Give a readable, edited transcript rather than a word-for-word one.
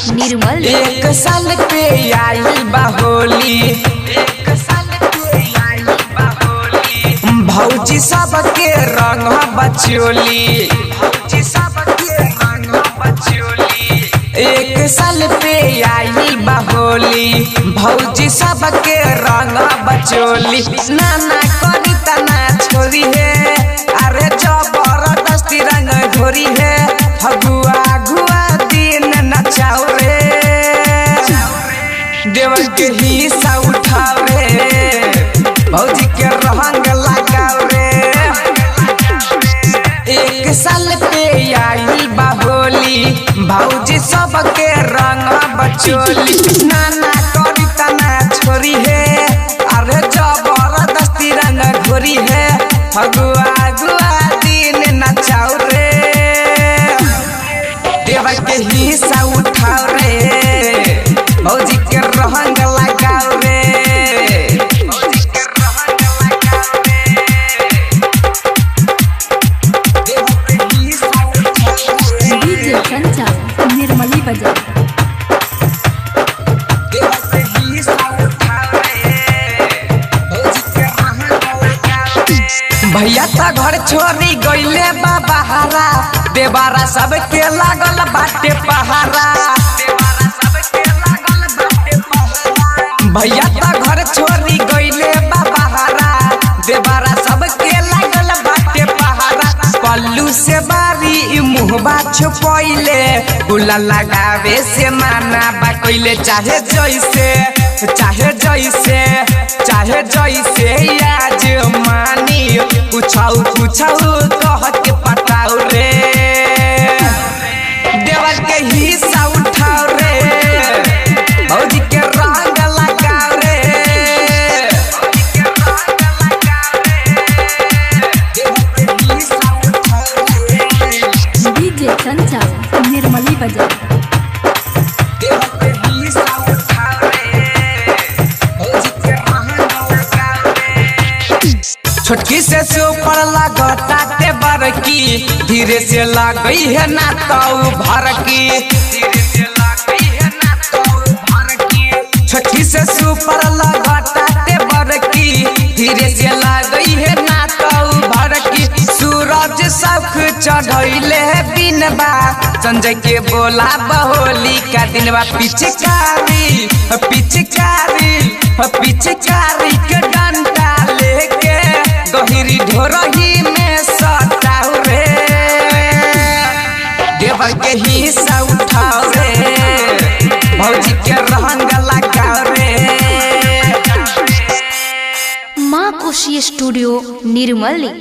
निर्मल। एक साल पे आई बा होली, भौजी सबके रंग बचोली, एक साल पे आई बा होली, भौजी सबके रंग बचोली। नाना करी तना छोरी है, अरे जबरदस्ती रंग घोरी है, फगुआ गुआ दिन नचाओ रे, देवर के हिस्सा उठाओ रे, भौजी के रंग लगाओ रे। एक साल पे आई बा होली, भौजी सबके रंग बचोली। नाना करी तना छोरी है, अरे जबरदस्ती रंग घोरी है, फगुआ गुआ दिन नचाओ रे, देवर के हिस्सा उठाओ रे, भौजी के रंग लगाओ रे, भौजी के रंग लगाओ रे, देवर के हिस्सा उठाओ रे। डीजे कंचन निर्मली बाजार। देवर के हिस्सा उठाओ रे, भौजी के रंग लगाओ रे। भैया त घर छोड़ी गईले बा बहारा, देवारा सबके लागल बाटे पहारा, भैया त घर छोड़ी गईले बा बहारा, देवारा सबके लागल बाटे पहारा। पल्लू से बारी मुहबा छुपैले, गुला लगावे से माना बा कइले, चाहे जैसे चाहे जैसे चाहे जैसे आज मानी, पूछाऊ पूछाऊ कह के पटाऊ रे, देवर के हिस्सा उठाओ रे, भौजी के रंग लगाओ रे, देवर के हिस्सा उठाओ रे। डीजे कंचन निर्मली बाजार। देवर के हिस्सा उठाओ रे, भौजी के रंग लगाओ रे। छोटकी से सुपर लगता ते बड़की, धीरे से लगई है ना तो भरकी, धीरे से लगई है ना तो भरकी। छोटकी से सुपर लगता ते बड़की, धीरे से लगई है ना तो भरकी। सूरज सख चढ़ैले बिनबा, संजय के बोला बहोली का दिनवा, पिचकारी पिचकारी पिचकारी के डंडा लेके गहिरी ढोरही में सटाऊ रे, देवर के हिस्सा उठाओ रे, भौजी के रंग लगाओ रे। माँ खुशी स्टूडियो निर्मली।